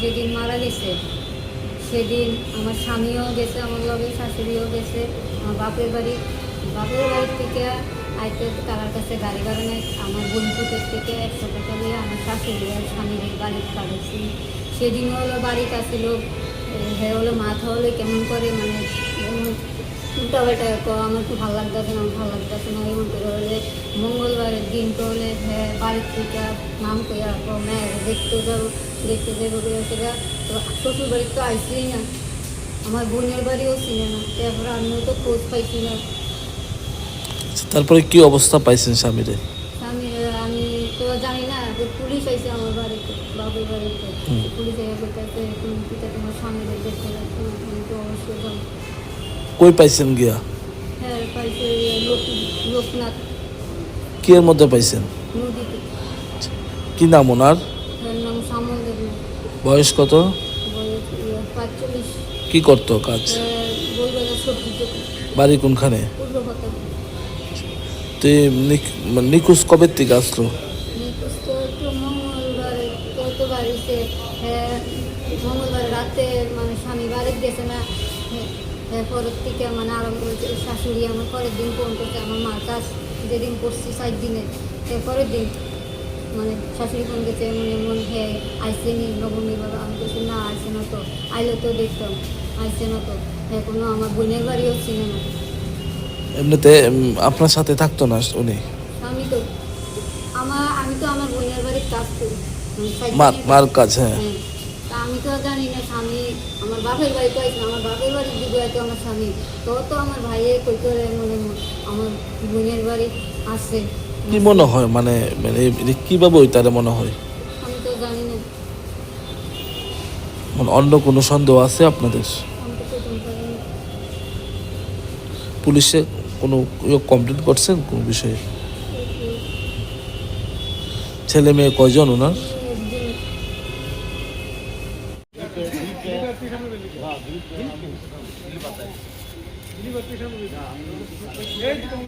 যেদিন মারা গেছে সেদিন আমার স্বামীও গেছে, আমার লগে শাশুড়িও গেছে। আমার বাপের বাড়ির থেকে আইতে তার কাছে গাড়ি ভাড়া নেয়। আমার বন্ধুদের থেকে 100 টাকা দিয়ে আমার শাশুড়ি আর স্বামীর বাড়িতে পাঠাইছি। সেদিনও হলো বাড়িতে আসছিল, হ্যাঁ হলো মাথা হলে কেমন করে মানে উল্টাপাল্টা আমার খুব ভালো লাগতেছে না, আমার ভালো লাগতেছে না এমন করে হলে মঙ্গলবারের দিন তো হলে হ্যাঁ বাড়ির থেকে নাম কইয়া হ্যাঁ দেখতে যাবো সেটা তো শ্বশুর বাড়ি তো আইসি না, আমার বোনের বাড়িও চিনে না, তারপরে আমিও তো খোঁজ পাইছি না। তারপরে কি অবস্থা পাইছেন স্বামীরে? আমি তো জানি না, পুলিশ আইসে আমার বাড়িতে, বাবুর বাড়িতে পুলিশ এসে বলতেছে তুমি পিতা তোমার স্বামীদের দেখতে যাচ্ছ, আমি তো অবশ্যই যাবো। কই পাইছেন গিয়া? হ্যাঁ পাইছে লোকনাথ কি এর মধ্যে পাইছেন? নদীতে। কি নাম ওনার? এর নাম সামল দেবনাথ। বয়স কত? বয়স 45। কি করতো কাজ? বলবেলা সবজি দোকান। বাড়ি কোনখানে? পূর্ব কথা তো নিখোঁজ কবে থেকে আসলো? নিখোঁজ তো একটু মঙ্গলবারে তো বাড়িতে, মঙ্গলবার রাতে মানে স্বামী বাড়িতে গেছে না, পরের থেকে মানে আরম্ভ করেছে শাশুড়ি আমার পরের দিন ফোন করছে আমার মার কাজ যেদিন করছি 7 দিনের পরের দিন মানে শাশুড়ি ফোন করছে এমন এমন হ্যাঁ আইসেনি নবমী বাবা। আমি বলছি না আইসে না তো, আইলে তো দেখতাম, আইসে না তো, এখনো আমার বোনের বাড়িও চিনে না। এমনিতে আপনার সাথে থাকতো না উনি? আমি তো আমার বোনের বাড়ির কাজ করি, মার কাজ। হ্যাঁ, তা আমি তো জানি না স্বামী আমার বাপের বাড়িতে আছে, আমার বাপের বাড়ির দিকে হয়তো আমার স্বামী তো আমার ভাইয়ের কই করে মনে আমার বোনের বাড়ি আসছে। কি মনে হয় মানে কিভাবে ওই তারে মনে হয়? আমি তো জানি না, মানে অন্য কোনো সন্দেহ আছে আপনাদের? আমি তো প্রথম পাইনি। পুলিশে কোনো কমপ্লেন করছেন কোন বিষয়ে? ছেলে মেয়ে কয়জন ওনার? একদিন